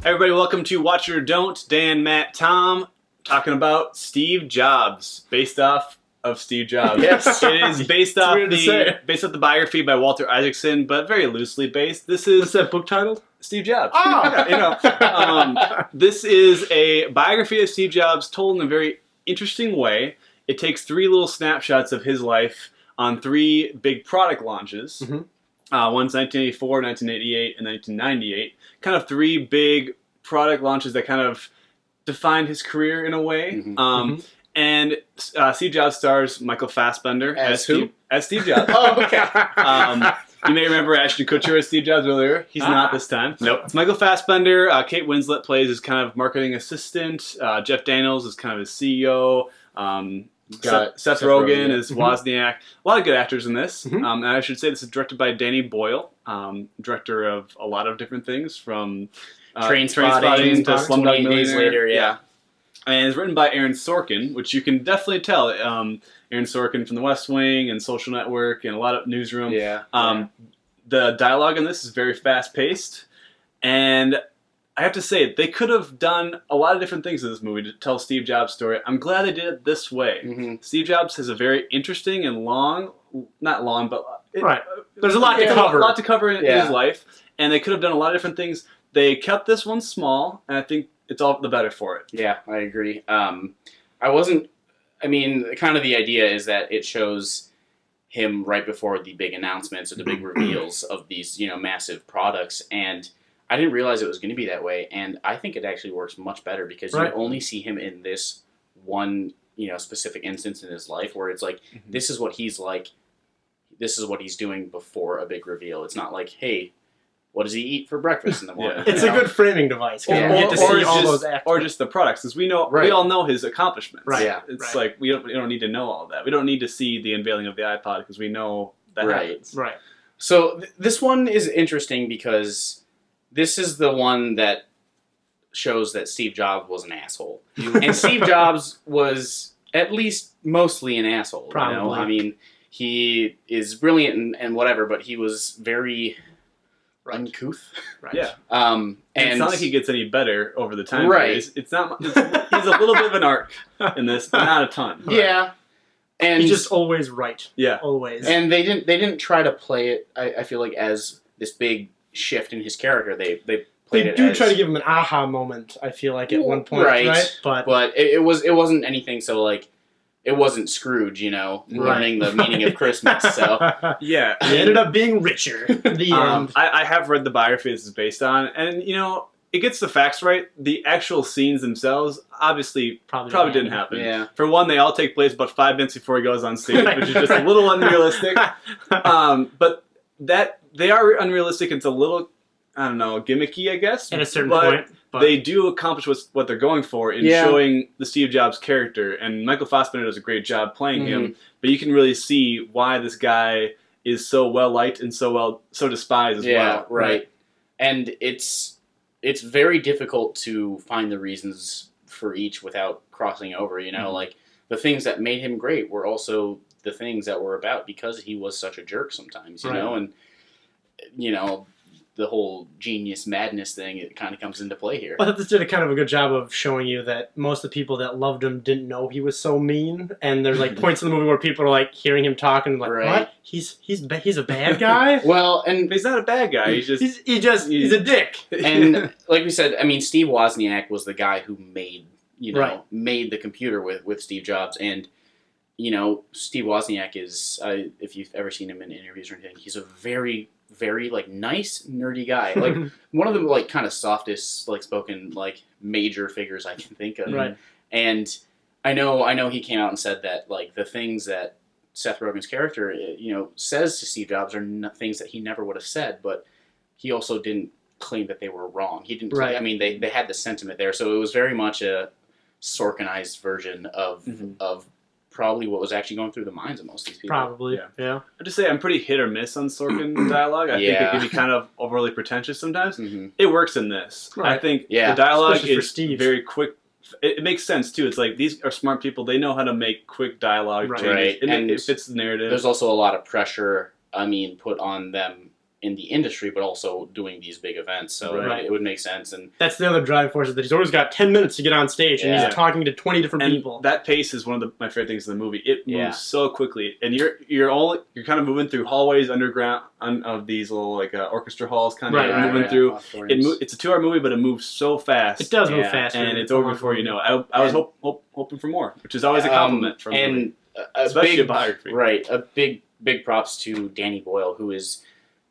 Everybody, welcome to Watch It or Don't. Dan, Matt, Tom, talking about Steve Jobs, based off of Steve Jobs. Yes, it is based off the biography by Walter Isaacson, but very loosely based. This is What's that book titled? Steve Jobs. Oh, This is a biography of Steve Jobs told in a very interesting way. It takes three little snapshots of his life on three big product launches. Mm-hmm. One's 1984, 1988, and 1998. Kind of three big product launches that kind of defined his career in a way. Mm-hmm. And Steve Jobs stars Michael Fassbender as who? As Steve Jobs. Oh, okay. You may remember Ashton Kutcher as Steve Jobs earlier. He's not this time. Nope. It's Michael Fassbender. Kate Winslet plays his kind of marketing assistant. Jeff Daniels is kind of his CEO. Seth Rogen is Wozniak. A lot of good actors in this. Mm-hmm. And I should say this is directed by Danny Boyle, director of a lot of different things, from Trainspotting to Slumdog 28 Days Millionaire. Later, yeah. And it's written by Aaron Sorkin, which you can definitely tell. Aaron Sorkin from The West Wing and Social Network and a lot of Newsroom. Yeah. The dialogue in this is very fast-paced. And I have to say, they could have done a lot of different things in this movie to tell Steve Jobs' story. I'm glad they did it this way. Mm-hmm. Steve Jobs has a very interesting and not long, but... right. There's a lot to cover. A lot to cover in his life. And they could have done a lot of different things. They kept this one small, and I think it's all the better for it. Yeah, I agree. Kind of the idea is that it shows him right before the big announcements or the big reveals of these, massive products, and I didn't realize it was going to be that way, and I think it actually works much better because you only see him in this one, specific instance in his life where it's like, this is what he's like, this is what he's doing before a big reveal. It's not like, hey, what does he eat for breakfast in the morning? It's a good framing device. You get to see all those actors. Or just the products, because we all know his accomplishments. Right. Yeah. It's like we don't need to know all of that. We don't need to see the unveiling of the iPod because we know that happens. Right. So this one is interesting because this is the one that shows that Steve Jobs was an asshole, and Steve Jobs was at least mostly an asshole. Probably. He is brilliant and whatever, but he was very uncouth. Right. Yeah. And it's not like he gets any better over the time. Right. It's not. He's a little bit of an arc in this, but not a ton. Yeah. And he's just always right. Yeah. Always. And they didn't try to play it. I feel like as this big shift in his character. They played it. They do try to give him an aha moment. I feel like at one point, right? But it wasn't anything. So like. It wasn't Scrooge, learning the meaning of Christmas. So yeah, he ended up being richer. The end. I have read the biography this is based on, and it gets the facts right. The actual scenes themselves, obviously, probably didn't happen. Yeah. For one, they all take place about 5 minutes before he goes on stage, which is just a little unrealistic. But that they are unrealistic. It's a little, I don't know, gimmicky, I guess. At a certain point. But they do accomplish what they're going for in showing the Steve Jobs character. And Michael Fassbender does a great job playing him. But you can really see why this guy is so well-liked and so despised as well. Yeah, right. And it's very difficult to find the reasons for each without crossing over, Like, the things that made him great were also the things that were about because he was such a jerk sometimes, you know? And, the whole genius madness thing, it kind of comes into play here. But this did a kind of a good job of showing you that most of the people that loved him didn't know he was so mean. And there's like points in the movie where people are like hearing him talk and like, what? He's a bad guy? Well, and he's not a bad guy. He's he's a dick. And like we said, Steve Wozniak was the guy who made made the computer with Steve Jobs. And Steve Wozniak is, if you've ever seen him in interviews or anything, he's a very, very nice nerdy guy, like one of the kind of softest spoken major figures I can think of. Right. And I know he came out and said that the things that Seth Rogen's character says to Steve Jobs are things that he never would have said, but he also didn't claim that they were wrong. He didn't. Right. They had the sentiment there, so it was very much a Sorkinized version of probably what was actually going through the minds of most of these people. Probably, yeah. I'd just say I'm pretty hit or miss on Sorkin dialogue. I think it can be kind of overly pretentious sometimes. It works in this. Right. I think the dialogue is Steve. very quick. It makes sense, too. It's like, these are smart people. They know how to make quick dialogue changes. Right. It fits the narrative. There's also a lot of pressure, put on them in the industry, but also doing these big events. So it would make sense. And that's the other driving force, is that he's always got 10 minutes to get on stage, and he's talking to 20 different people. That pace is one of my favorite things in the movie. It moves so quickly, and you're kind of moving through hallways underground of these little like orchestra halls, kind of moving through. It's a 2-hour movie, but it moves so fast. It does move fast, and it's over before you know it. I was hoping for more, which is always a compliment from a movie, especially a biography. Right, a big props to Danny Boyle, who is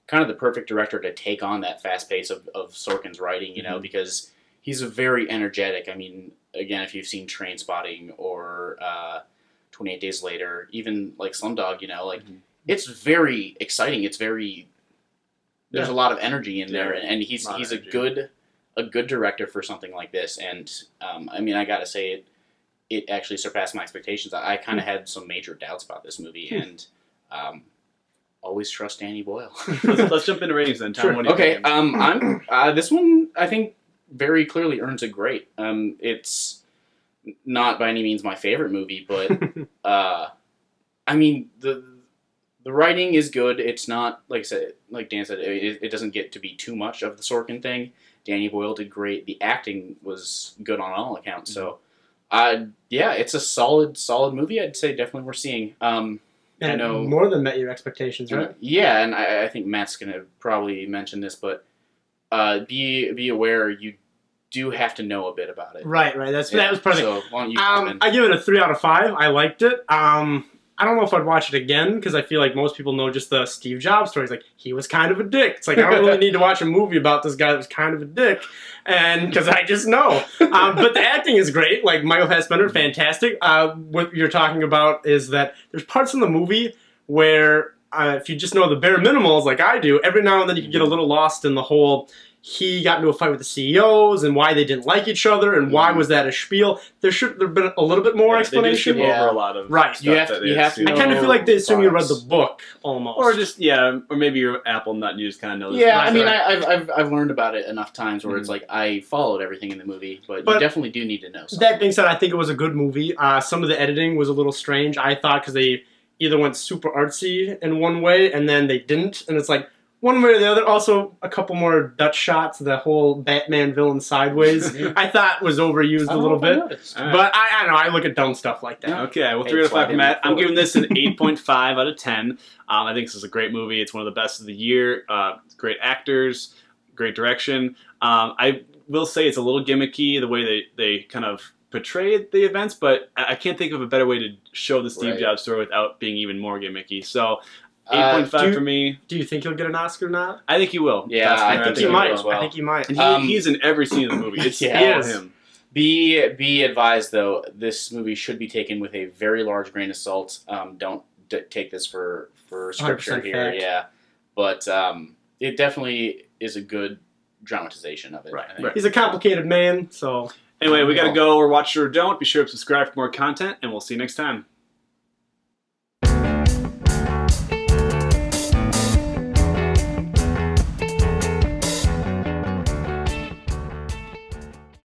kind of the perfect director to take on that fast pace of Sorkin's writing, you know, because he's a very energetic. I mean, again, if you've seen Trainspotting or 28 Days Later, even like Slumdog, you know, like it's very exciting. It's very there's a lot of energy in there, and he's a good director for something like this. And I mean, I gotta say it actually surpassed my expectations. I kind of had some major doubts about this movie, and always trust Danny Boyle. let's jump into ratings then, Tom. Sure. What do you think? I'm this one I think very clearly earns a great. It's not by any means my favorite movie, but I mean the writing is good. It's not like Dan said, it doesn't get to be too much of the Sorkin thing. Danny Boyle did great. The acting was good on all accounts. So it's a solid movie. I'd say definitely worth seeing. And I know more than met your expectations, right? Yeah, and I think Matt's going to probably mention this, but be aware you do have to know a bit about it. Right. That was probably. So why don't you come in? I give it a 3 out of 5. I liked it. I don't know if I'd watch it again, because I feel like most people know just the Steve Jobs stories. Like, he was kind of a dick. It's like, I don't really need to watch a movie about this guy that was kind of a dick, and because I just know. But the acting is great. Like, Michael Fassbender, fantastic. What you're talking about is that there's parts in the movie where if you just know the bare minimals like I do, every now and then you can get a little lost in the whole... He got into a fight with the CEOs and why they didn't like each other and why was that a spiel. There should have been a little bit more explanation. They do skip over a lot of stuff. You have to I kind of feel like they assume you read the book almost, or just or maybe you're Apple nut and you just kind of know. This I mean, I've learned about it enough times where it's like I followed everything in the movie, but you definitely do need to know something. That being said, I think it was a good movie. Some of the editing was a little strange, I thought, because they either went super artsy in one way and then they didn't, and it's like. One way or the other. Also, a couple more Dutch shots. The whole Batman villain sideways, I thought was overused a little bit. But I don't know. I look at dumb stuff like that. Okay, well, 3 out of 5 from Matt. I'm giving this an 8.5 out of 10. I think this is a great movie. It's one of the best of the year. Great actors, great direction. I will say it's a little gimmicky the way they kind of portray the events, but I can't think of a better way to show the Steve Jobs story without being even more gimmicky. So. 8.5 for me. Do you think he'll get an Oscar now? I think he will. Yeah, I think he might. I think he might. And he's in every scene of the movie. It's all him. Be advised, though, this movie should be taken with a very large grain of salt. Don't take this for scripture here. Fact. Yeah, but it definitely is a good dramatization of it. Right. He's a complicated man, so... Anyway, we got to go. Or watch or don't. Be sure to subscribe for more content, and we'll see you next time.